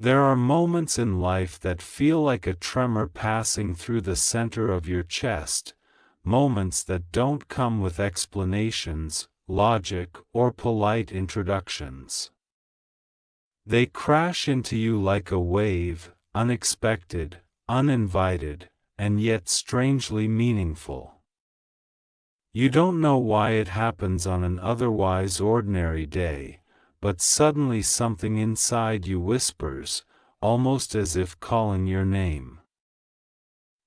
There are moments in life that feel like a tremor passing through the center of your chest, moments that don't come with explanations, logic, or polite introductions. They crash into you like a wave, unexpected, uninvited, and yet strangely meaningful. You don't know why it happens on an otherwise ordinary day, but suddenly something inside you whispers, almost as if calling your name.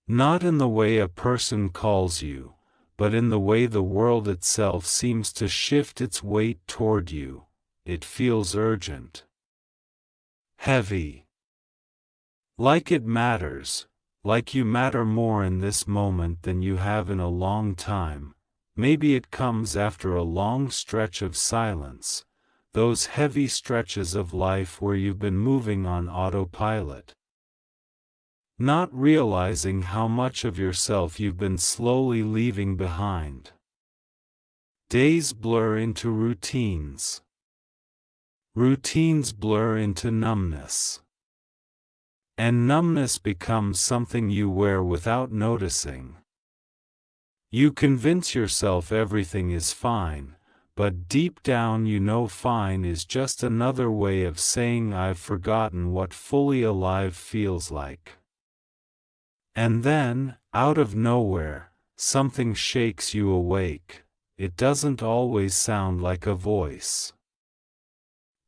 Not in the way a person calls you, but in the way the world itself seems to shift its weight toward you. It feels urgent. Heavy. Like it matters, like you matter more in this moment than you have in a long time. Maybe it comes after a long stretch of silence, those heavy stretches of life where you've been moving on autopilot, not realizing how much of yourself you've been slowly leaving behind. Days blur into routines. Routines blur into numbness. And numbness becomes something you wear without noticing. You convince yourself everything is fine, but deep down you know fine is just another way of saying I've forgotten what fully alive feels like. And then, out of nowhere, something shakes you awake. It doesn't always sound like a voice.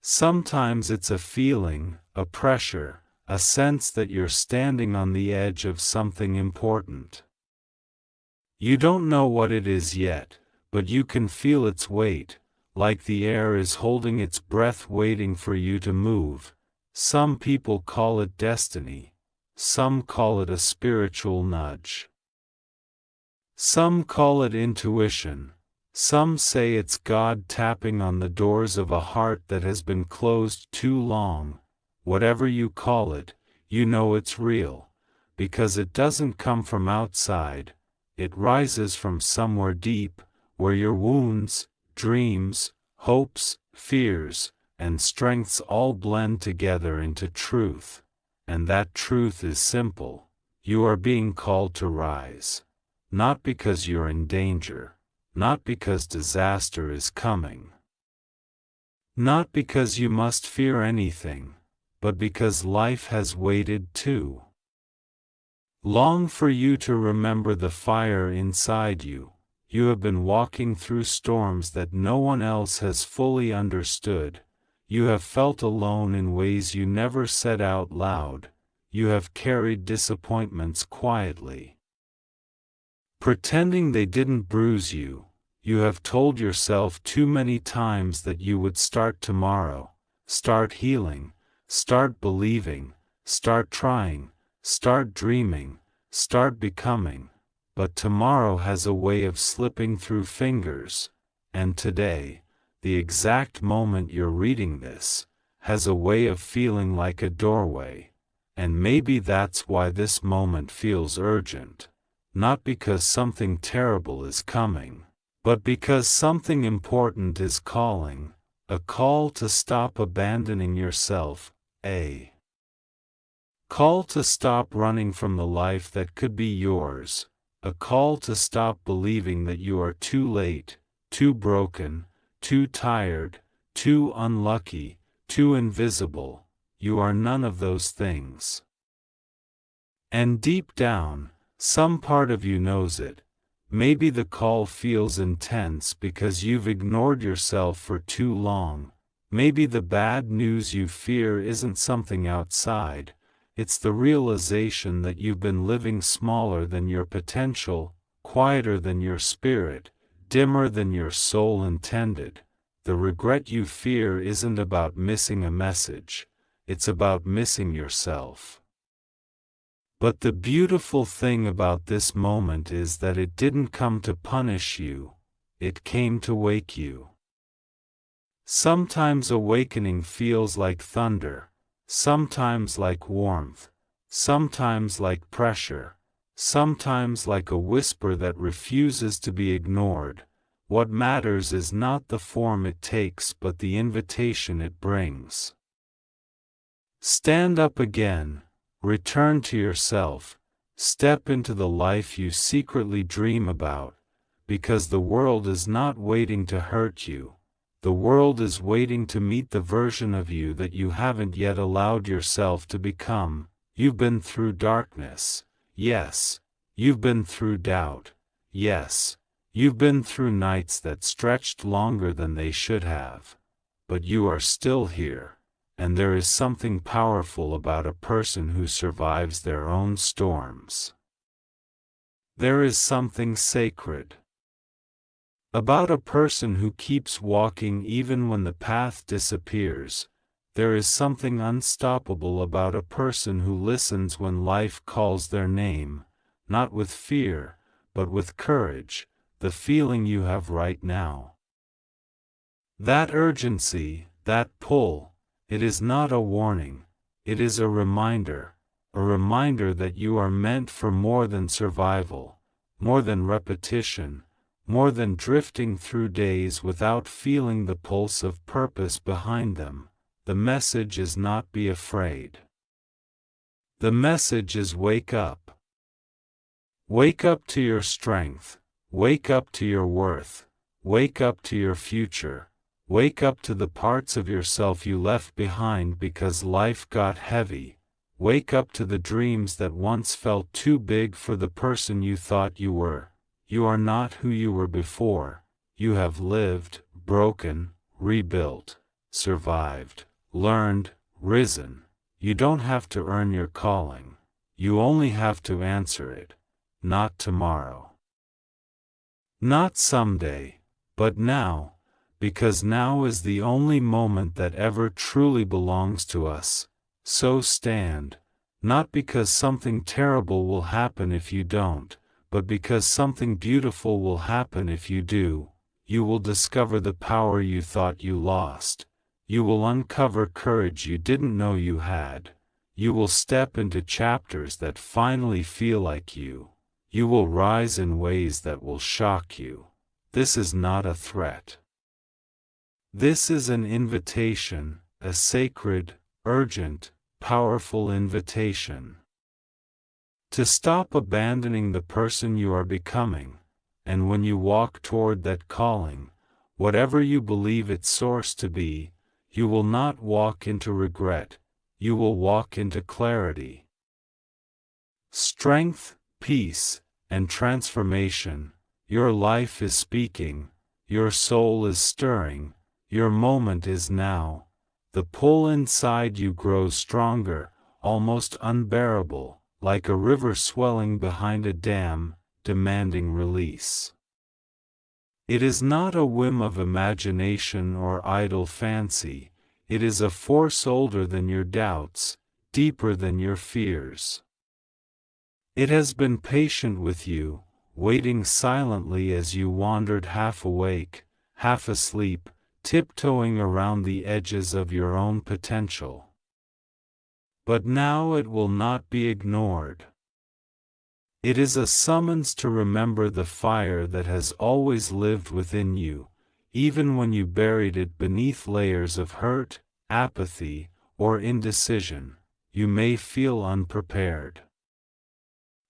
Sometimes it's a feeling, a pressure, a sense that you're standing on the edge of something important. You don't know what it is yet, but you can feel its weight, like the air is holding its breath waiting for you to move. Some people call it destiny. Some call it a spiritual nudge. Some call it intuition. Some say it's God tapping on the doors of a heart that has been closed too long. Whatever you call it, you know it's real, because it doesn't come from outside. It rises from somewhere deep, where your wounds, dreams, hopes, fears, and strengths all blend together into truth. And that truth is simple. You are being called to rise. Not because you're in danger. Not because disaster is coming. Not because you must fear anything, but because life has waited too long for you to remember the fire inside you. You have been walking through storms that no one else has fully understood. You have felt alone in ways you never said out loud. You have carried disappointments quietly, pretending they didn't bruise you. You have told yourself too many times that you would start tomorrow, start healing, start believing, start trying, start dreaming, start becoming. But tomorrow has a way of slipping through fingers, and today, the exact moment you're reading this, has a way of feeling like a doorway. And maybe that's why this moment feels urgent, not because something terrible is coming, but because something important is calling, a call to stop abandoning yourself, a call to stop running from the life that could be yours, a call to stop believing that you are too late, too broken, too tired, too unlucky, too invisible. You are none of those things. And deep down, some part of you knows it. Maybe the call feels intense because you've ignored yourself for too long. Maybe the bad news you fear isn't something outside. It's the realization that you've been living smaller than your potential, quieter than your spirit, dimmer than your soul intended. The regret you fear isn't about missing a message. It's about missing yourself. But the beautiful thing about this moment is that it didn't come to punish you, it came to wake you. Sometimes awakening feels like thunder, sometimes like warmth, sometimes like pressure, sometimes like a whisper that refuses to be ignored. What matters is not the form it takes but the invitation it brings. Stand up again, return to yourself, step into the life you secretly dream about, because the world is not waiting to hurt you. The world is waiting to meet the version of you that you haven't yet allowed yourself to become. You've been through darkness, yes. You've been through doubt, yes. You've been through nights that stretched longer than they should have. But you are still here, and there is something powerful about a person who survives their own storms. There is something sacred about a person who keeps walking even when the path disappears. There is something unstoppable about a person who listens when life calls their name, not with fear, but with courage, the feeling you have right now. That urgency, that pull, it is not a warning, it is a reminder that you are meant for more than survival, more than repetition, more than drifting through days without feeling the pulse of purpose behind them. The message is not be afraid. The message is wake up. Wake up to your strength, wake up to your worth, wake up to your future, wake up to the parts of yourself you left behind because life got heavy, wake up to the dreams that once felt too big for the person you thought you were. You are not who you were before. You have lived, broken, rebuilt, survived, learned, risen. You don't have to earn your calling. You only have to answer it. Not tomorrow. Not someday, but now, because now is the only moment that ever truly belongs to us. So stand, not because something terrible will happen if you don't, but because something beautiful will happen if you do. You will discover the power you thought you lost. You will uncover courage you didn't know you had. You will step into chapters that finally feel like you. You will rise in ways that will shock you. This is not a threat. This is an invitation, a sacred, urgent, powerful invitation. To stop abandoning the person you are becoming, and when you walk toward that calling, whatever you believe its source to be, you will not walk into regret, you will walk into clarity. Strength, peace, and transformation. Your life is speaking, your soul is stirring, your moment is now. The pull inside you grows stronger, almost unbearable, like a river swelling behind a dam, demanding release. It is not a whim of imagination or idle fancy, it is a force older than your doubts, deeper than your fears. It has been patient with you, waiting silently as you wandered half awake, half asleep, tiptoeing around the edges of your own potential. But now it will not be ignored. It is a summons to remember the fire that has always lived within you, even when you buried it beneath layers of hurt, apathy, or indecision. You may feel unprepared.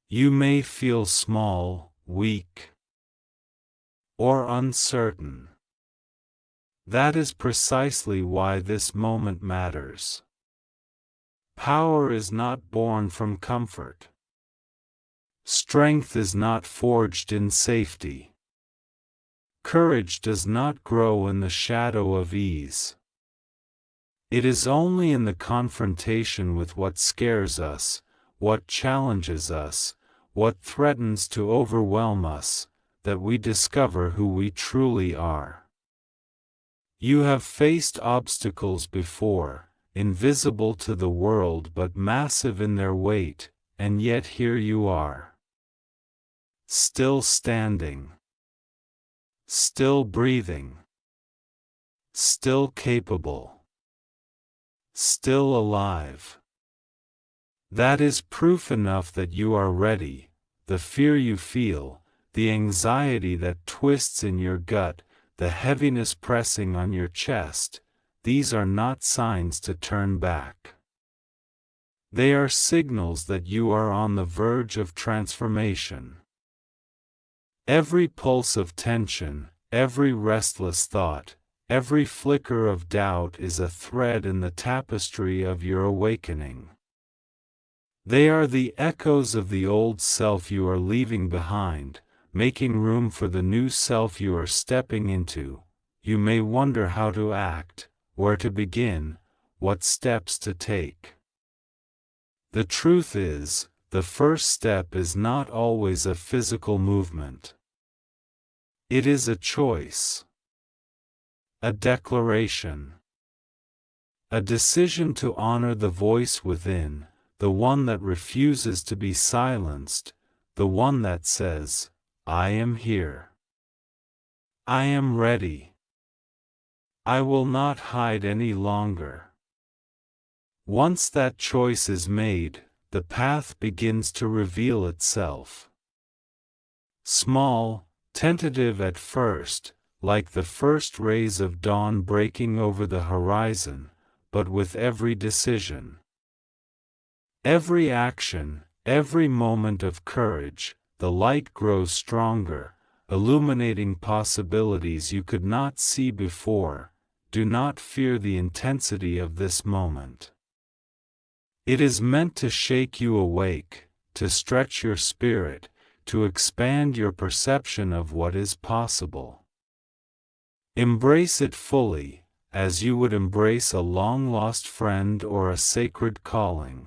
You may feel small, weak, or uncertain. That is precisely why this moment matters. Power is not born from comfort. Strength is not forged in safety. Courage does not grow in the shadow of ease. It is only in the confrontation with what scares us, what challenges us, what threatens to overwhelm us, that we discover who we truly are. You have faced obstacles before, invisible to the world but massive in their weight, and yet here you are. Still standing. Still breathing. Still capable. Still alive. That is proof enough that you are ready. The fear you feel, the anxiety that twists in your gut, the heaviness pressing on your chest, these are not signs to turn back. They are signals that you are on the verge of transformation. Every pulse of tension, every restless thought, every flicker of doubt is a thread in the tapestry of your awakening. They are the echoes of the old self you are leaving behind, making room for the new self you are stepping into. You may wonder how to act, where to begin, what steps to take. The truth is, the first step is not always a physical movement. It is a choice, a declaration, a decision to honor the voice within, the one that refuses to be silenced, the one that says, I am here. I am ready. I will not hide any longer. Once that choice is made, the path begins to reveal itself. Small, tentative at first, like the first rays of dawn breaking over the horizon, but with every decision, every action, every moment of courage, the light grows stronger, illuminating possibilities you could not see before. Do not fear the intensity of this moment. It is meant to shake you awake, to stretch your spirit, to expand your perception of what is possible. Embrace it fully, as you would embrace a long-lost friend or a sacred calling.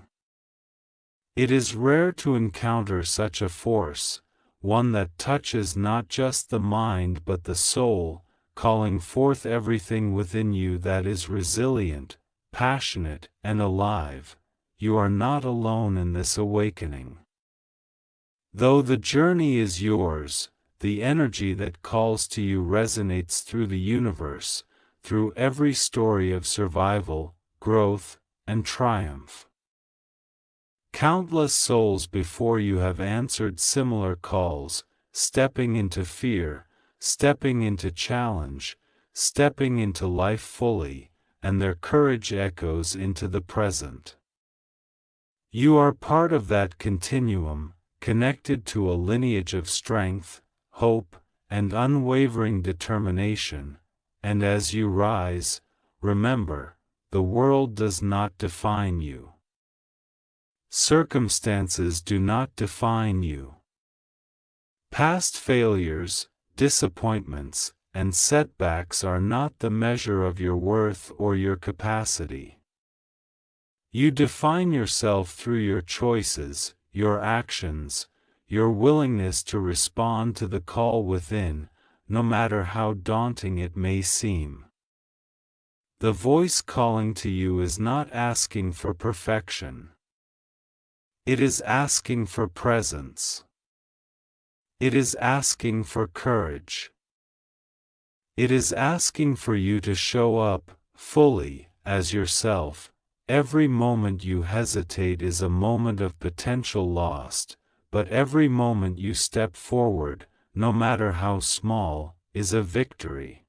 It is rare to encounter such a force, one that touches not just the mind but the soul, calling forth everything within you that is resilient, passionate, and alive. You are not alone in this awakening. Though the journey is yours, the energy that calls to you resonates through the universe, through every story of survival, growth, and triumph. Countless souls before you have answered similar calls, stepping into fear, stepping into challenge, stepping into life fully, and their courage echoes into the present. You are part of that continuum, connected to a lineage of strength, hope, and unwavering determination, and as you rise, remember, the world does not define you. Circumstances do not define you. Past failures, disappointments, and setbacks are not the measure of your worth or your capacity. You define yourself through your choices, your actions, your willingness to respond to the call within, no matter how daunting it may seem. The voice calling to you is not asking for perfection. It is asking for presence. It is asking for courage. It is asking for you to show up, fully, as yourself. Every moment you hesitate is a moment of potential lost, but every moment you step forward, no matter how small, is a victory.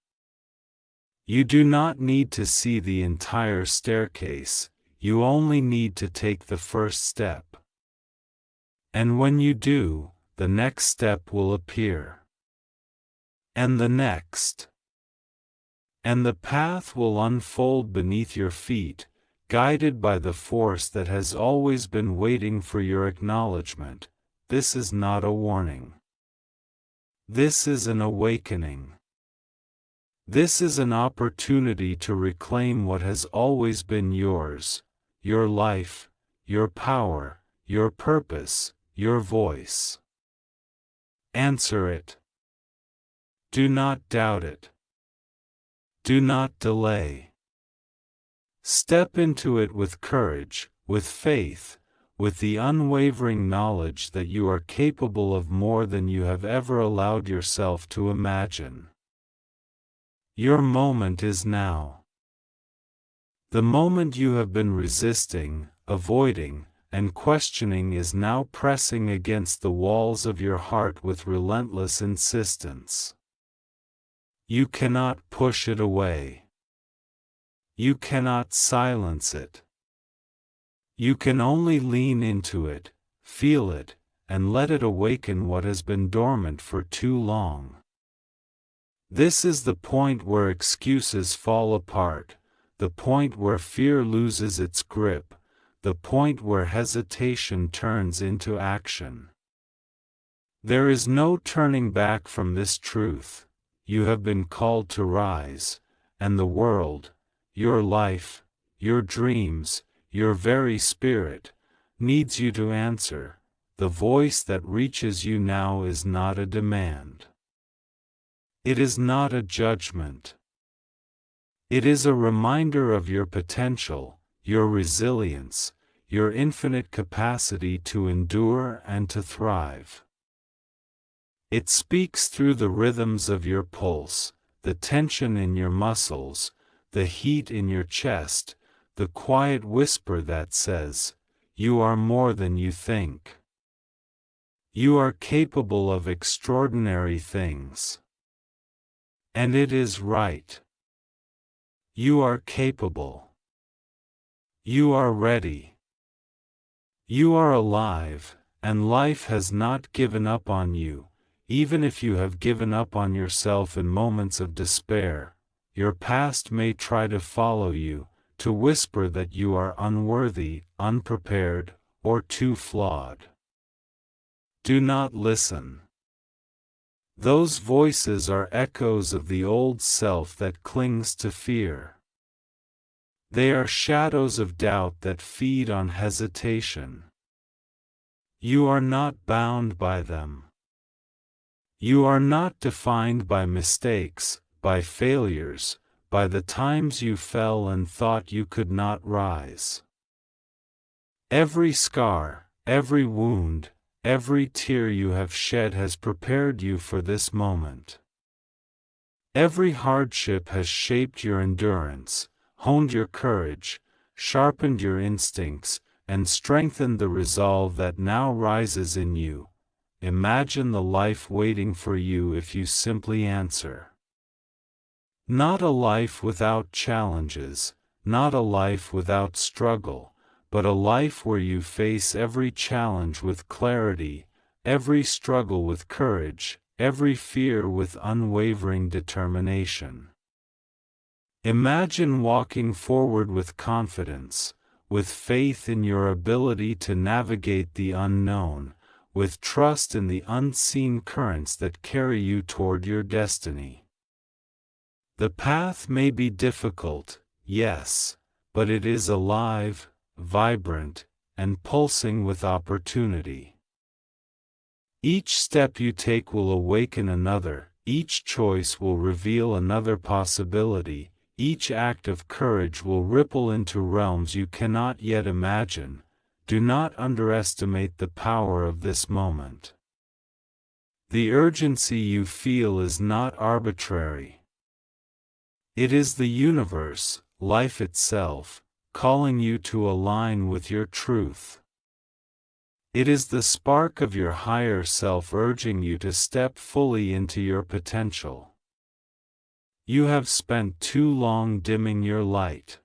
You do not need to see the entire staircase, you only need to take the first step. And when you do, the next step will appear. And the next. And the path will unfold beneath your feet, guided by the force that has always been waiting for your acknowledgement. This is not a warning. This is an awakening. This is an opportunity to reclaim what has always been yours, your life, your power, your purpose, your voice. Answer it. Do not doubt it. Do not delay. Step into it with courage, with faith, with the unwavering knowledge that you are capable of more than you have ever allowed yourself to imagine. Your moment is now. The moment you have been resisting, avoiding, and questioning is now pressing against the walls of your heart with relentless insistence. You cannot push it away. You cannot silence it. You can only lean into it, feel it, and let it awaken what has been dormant for too long. This is the point where excuses fall apart, the point where fear loses its grip, the point where hesitation turns into action. There is no turning back from this truth. You have been called to rise, and the world, your life, your dreams, your very spirit, needs you to answer. The voice that reaches you now is not a demand. It is not a judgment. It is a reminder of your potential, your resilience, your infinite capacity to endure and to thrive. It speaks through the rhythms of your pulse, the tension in your muscles, the heat in your chest, the quiet whisper that says, "You are more than you think. You are capable of extraordinary things." And it is right. You are capable. You are ready. You are alive, and life has not given up on you. Even if you have given up on yourself in moments of despair, your past may try to follow you, to whisper that you are unworthy, unprepared, or too flawed. Do not listen. Those voices are echoes of the old self that clings to fear. They are shadows of doubt that feed on hesitation. You are not bound by them. You are not defined by mistakes, by failures, by the times you fell and thought you could not rise. Every scar, every wound, every tear you have shed has prepared you for this moment. Every hardship has shaped your endurance, honed your courage, sharpened your instincts, and strengthened the resolve that now rises in you. Imagine the life waiting for you if you simply answer. Not a life without challenges, not a life without struggle, but a life where you face every challenge with clarity, every struggle with courage, every fear with unwavering determination. Imagine walking forward with confidence, with faith in your ability to navigate the unknown, with trust in the unseen currents that carry you toward your destiny. The path may be difficult, yes, but it is alive, vibrant, and pulsing with opportunity. Each step you take will awaken another, each choice will reveal another possibility, each act of courage will ripple into realms you cannot yet imagine. Do not underestimate the power of this moment. The urgency you feel is not arbitrary. It is the universe, life itself, calling you to align with your truth. It is the spark of your higher self urging you to step fully into your potential. You have spent too long dimming your light.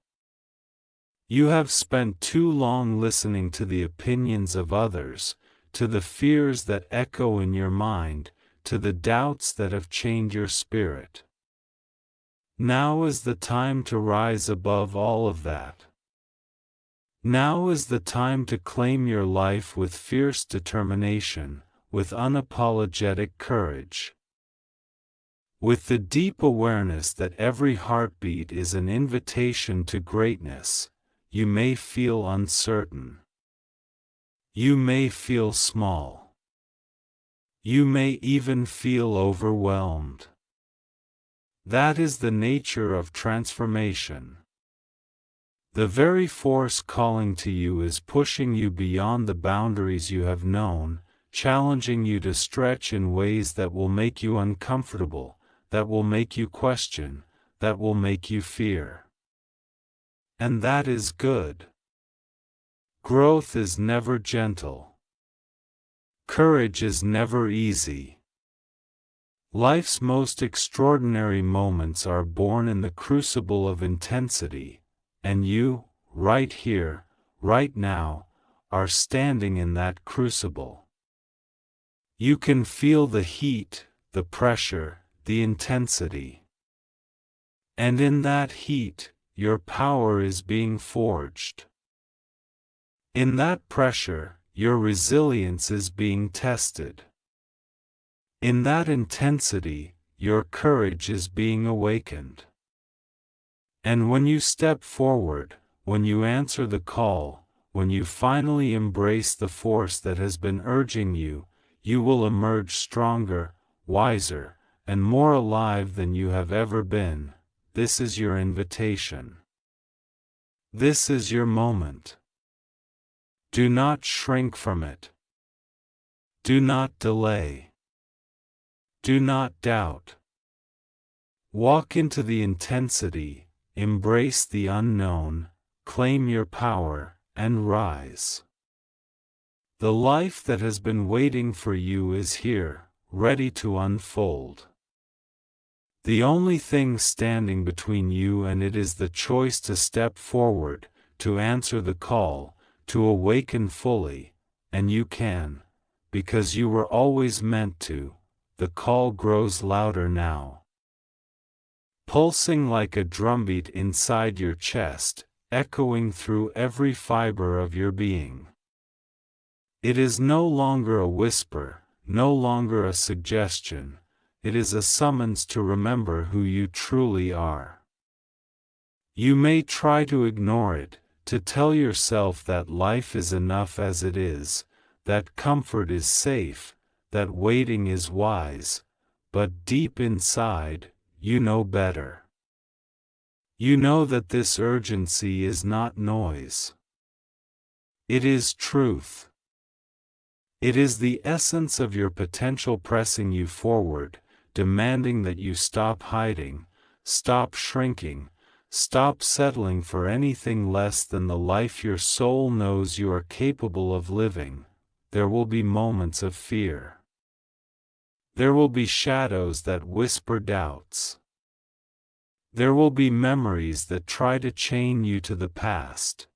You have spent too long listening to the opinions of others, to the fears that echo in your mind, to the doubts that have chained your spirit. Now is the time to rise above all of that. Now is the time to claim your life with fierce determination, with unapologetic courage. With the deep awareness that every heartbeat is an invitation to greatness. You may feel uncertain. You may feel small. You may even feel overwhelmed. That is the nature of transformation. The very force calling to you is pushing you beyond the boundaries you have known, challenging you to stretch in ways that will make you uncomfortable, that will make you question, that will make you fear. And that is good. Growth is never gentle. Courage is never easy. Life's most extraordinary moments are born in the crucible of intensity, and you, right here, right now, are standing in that crucible. You can feel the heat, the pressure, the intensity. And in that heat, your power is being forged. In that pressure, your resilience is being tested. In that intensity, your courage is being awakened. And when you step forward, when you answer the call, when you finally embrace the force that has been urging you, you will emerge stronger, wiser, and more alive than you have ever been. This is your invitation. This is your moment. Do not shrink from it. Do not delay. Do not doubt. Walk into the intensity, embrace the unknown, claim your power, and rise. The life that has been waiting for you is here, ready to unfold. The only thing standing between you and it is the choice to step forward, to answer the call, to awaken fully, and you can, because you were always meant to. The call grows louder now. Pulsing like a drumbeat inside your chest, echoing through every fiber of your being. It is no longer a whisper, no longer a suggestion, it is a summons to remember who you truly are. You may try to ignore it, to tell yourself that life is enough as it is, that comfort is safe, that waiting is wise, but deep inside, you know better. You know that this urgency is not noise. It is truth. It is the essence of your potential pressing you forward, demanding that you stop hiding, stop shrinking, stop settling for anything less than the life your soul knows you are capable of living. There will be moments of fear. There will be shadows that whisper doubts. There will be memories that try to chain you to the past.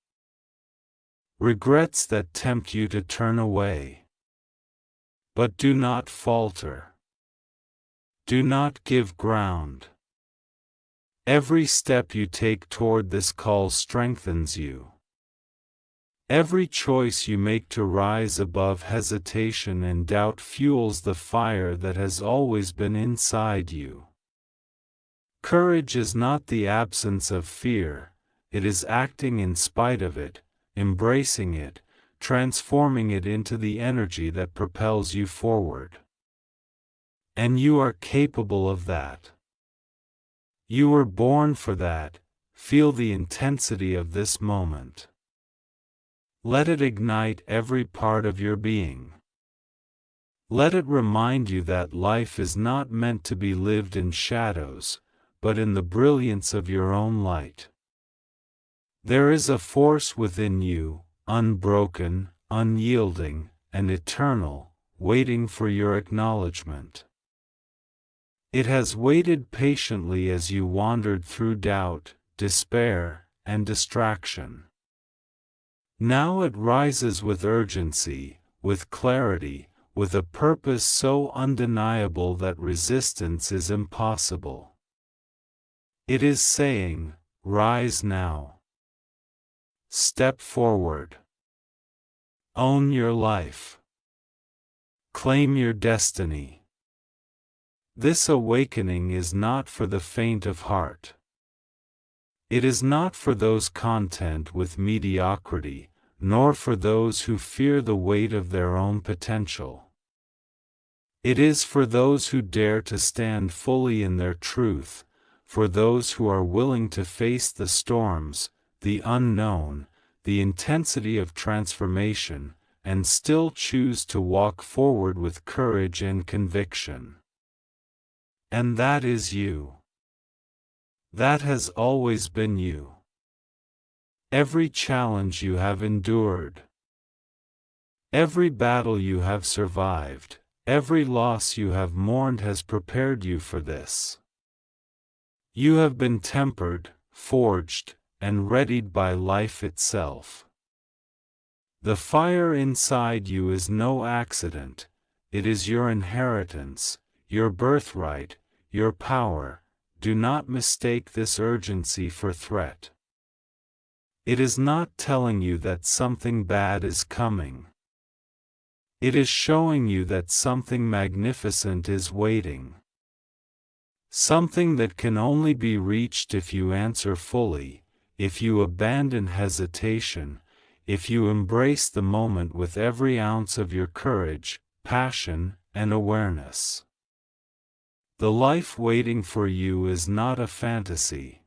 Regrets that tempt you to turn away. But do not falter. Do not give ground. Every step you take toward this call strengthens you. Every choice you make to rise above hesitation and doubt fuels the fire that has always been inside you. Courage is not the absence of fear, it is acting in spite of it, embracing it, transforming it into the energy that propels you forward. And you are capable of that. You were born for that. Feel the intensity of this moment. Let it ignite every part of your being. Let it remind you that life is not meant to be lived in shadows, but in the brilliance of your own light. There is a force within you, unbroken, unyielding, and eternal, waiting for your acknowledgement. It has waited patiently as you wandered through doubt, despair, and distraction. Now it rises with urgency, with clarity, with a purpose so undeniable that resistance is impossible. It is saying, rise now. Step forward. Own your life. Claim your destiny. This awakening is not for the faint of heart. It is not for those content with mediocrity, nor for those who fear the weight of their own potential. It is for those who dare to stand fully in their truth, for those who are willing to face the storms, the unknown, the intensity of transformation, and still choose to walk forward with courage and conviction. And that is you. That has always been you. Every challenge you have endured, every battle you have survived, every loss you have mourned has prepared you for this. You have been tempered, forged, and readied by life itself. The fire inside you is no accident, it is your inheritance, your birthright, your power. Do not mistake this urgency for threat. It is not telling you that something bad is coming. It is showing you that something magnificent is waiting. Something that can only be reached if you answer fully, if you abandon hesitation, if you embrace the moment with every ounce of your courage, passion, and awareness. The life waiting for you is not a fantasy.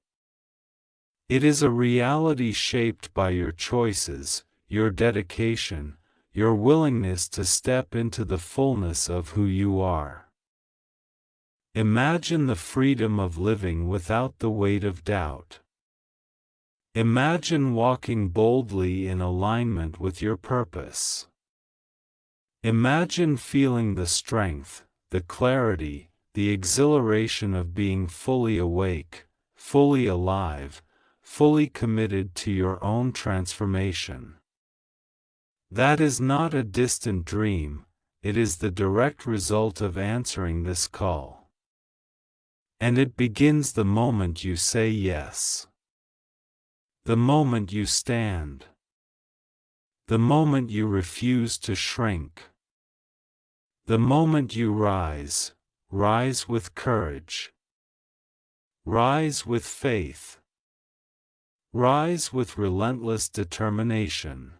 It is a reality shaped by your choices, your dedication, your willingness to step into the fullness of who you are. Imagine the freedom of living without the weight of doubt. Imagine walking boldly in alignment with your purpose. Imagine feeling the strength, the clarity, the exhilaration of being fully awake, fully alive, fully committed to your own transformation. That is not a distant dream, it is the direct result of answering this call. And it begins the moment you say yes. The moment you stand. The moment you refuse to shrink. The moment you rise, rise with courage. Rise with faith. Rise with relentless determination.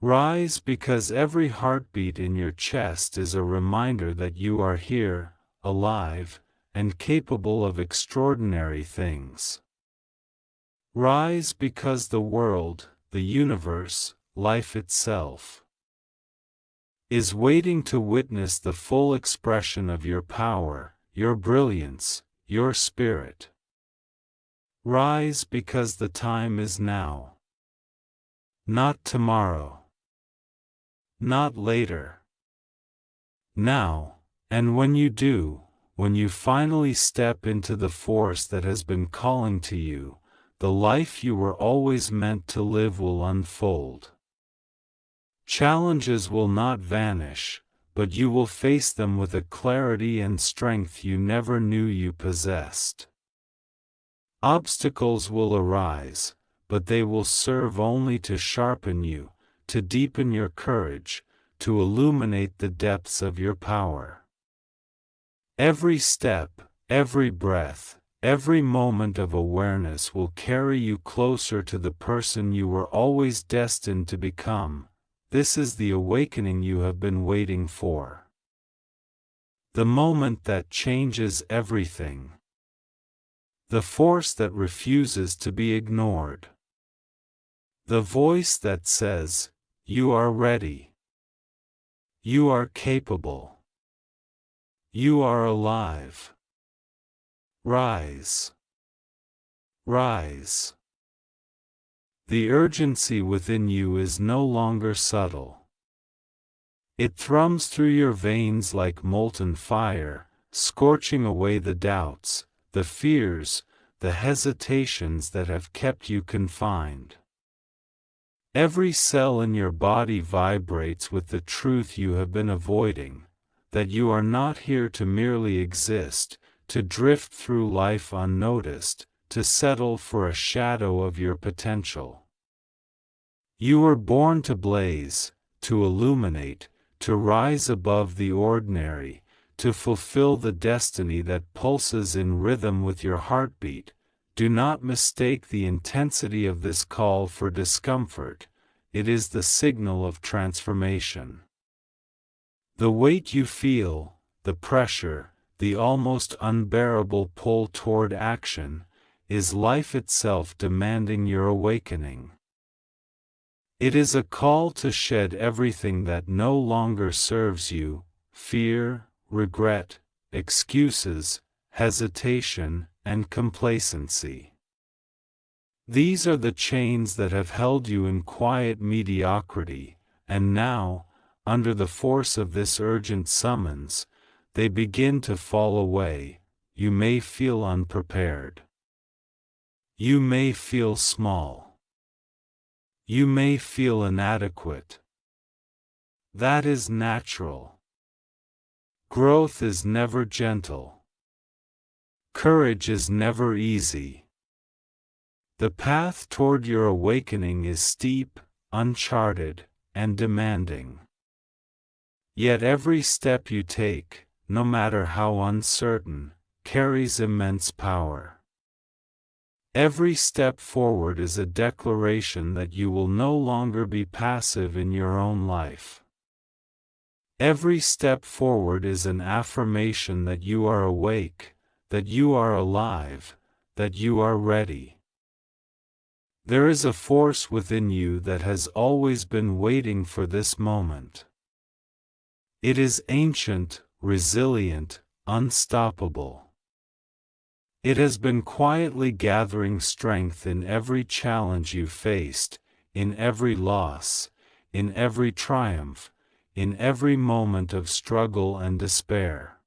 Rise because every heartbeat in your chest is a reminder that you are here, alive, and capable of extraordinary things. Rise because the world, the universe, life itself, is waiting to witness the full expression of your power, your brilliance, your spirit. Rise because the time is now. Not tomorrow. Not later. Now, and when you do, when you finally step into the force that has been calling to you, the life you were always meant to live will unfold. Challenges will not vanish, but you will face them with a clarity and strength you never knew you possessed. Obstacles will arise, but they will serve only to sharpen you, to deepen your courage, to illuminate the depths of your power. Every step, every breath, every moment of awareness will carry you closer to the person you were always destined to become. This is the awakening you have been waiting for. The moment that changes everything. The force that refuses to be ignored. The voice that says, "You are ready. You are capable. You are alive. Rise. Rise." The urgency within you is no longer subtle. It thrums through your veins like molten fire, scorching away the doubts, the fears, the hesitations that have kept you confined. Every cell in your body vibrates with the truth you have been avoiding, that you are not here to merely exist, to drift through life unnoticed, to settle for a shadow of your potential. You were born to blaze, to illuminate, to rise above the ordinary, to fulfill the destiny that pulses in rhythm with your heartbeat. Do not mistake the intensity of this call for discomfort, it is the signal of transformation. The weight you feel, the pressure, the almost unbearable pull toward action, is life itself demanding your awakening. It is a call to shed everything that no longer serves you: fear, regret, excuses, hesitation, and complacency. These are the chains that have held you in quiet mediocrity, and now, under the force of this urgent summons, they begin to fall away. You may feel unprepared. You may feel small. You may feel inadequate. That is natural. Growth is never gentle. Courage is never easy. The path toward your awakening is steep, uncharted, and demanding. Yet every step you take, no matter how uncertain, carries immense power. Every step forward is a declaration that you will no longer be passive in your own life. Every step forward is an affirmation that you are awake, that you are alive, that you are ready. There is a force within you that has always been waiting for this moment. It is ancient, resilient, unstoppable. It has been quietly gathering strength in every challenge you faced, in every loss, in every triumph, in every moment of struggle and despair.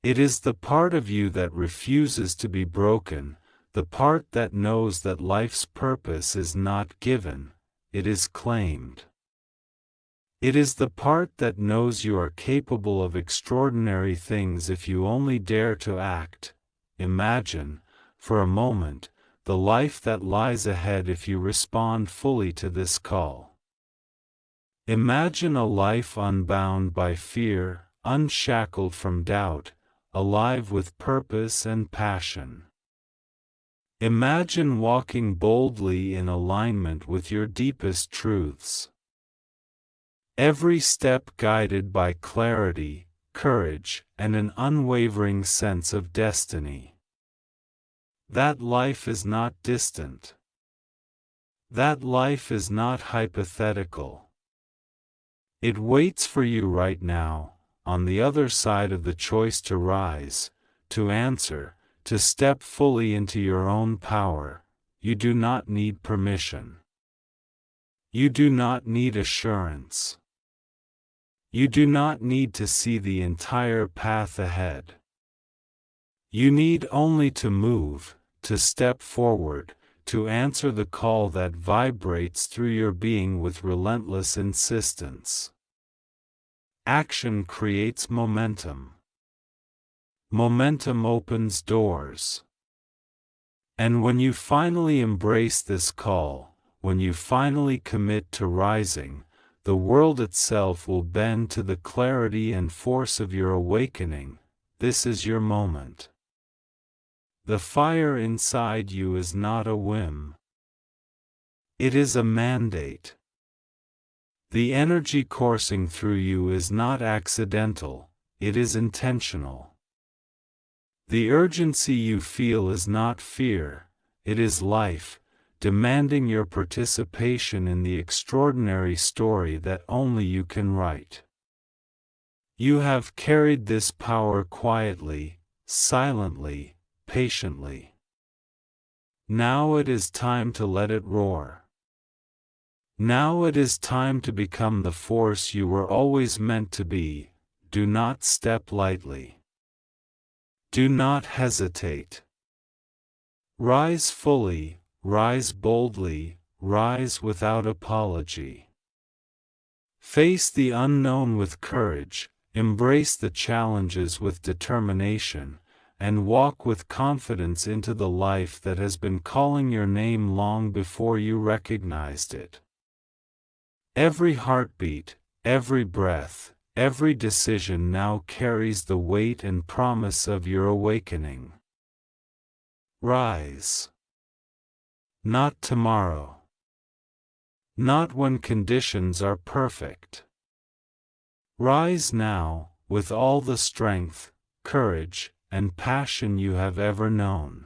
It is the part of you that refuses to be broken, the part that knows that life's purpose is not given, it is claimed. It is the part that knows you are capable of extraordinary things if you only dare to act. Imagine, for a moment, the life that lies ahead if you respond fully to this call. Imagine a life unbound by fear, unshackled from doubt, alive with purpose and passion. Imagine walking boldly in alignment with your deepest truths. Every step guided by clarity, courage, and an unwavering sense of destiny. That life is not distant. That life is not hypothetical. It waits for you right now, on the other side of the choice to rise, to answer, to step fully into your own power. You do not need permission. You do not need assurance. You do not need to see the entire path ahead. You need only to move, to step forward, to answer the call that vibrates through your being with relentless insistence. Action creates momentum. Momentum opens doors. And when you finally embrace this call, when you finally commit to rising, the world itself will bend to the clarity and force of your awakening. This is your moment. The fire inside you is not a whim. It is a mandate. The energy coursing through you is not accidental, it is intentional. The urgency you feel is not fear, it is life, demanding your participation in the extraordinary story that only you can write. You have carried this power quietly, silently, patiently. Now it is time to let it roar. Now it is time to become the force you were always meant to be. Do not step lightly. Do not hesitate. Rise fully, rise boldly, rise without apology. Face the unknown with courage, embrace the challenges with determination, and walk with confidence into the life that has been calling your name long before you recognized it. Every heartbeat, every breath, every decision now carries the weight and promise of your awakening. Rise. Not tomorrow. Not when conditions are perfect. Rise now, with all the strength, courage, and passion you have ever known.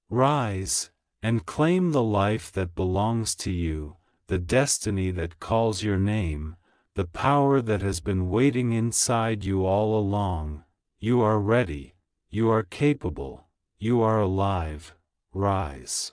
Rise, and claim the life that belongs to you, the destiny that calls your name, the power that has been waiting inside you all along. You are ready, you are capable, you are alive. Rise.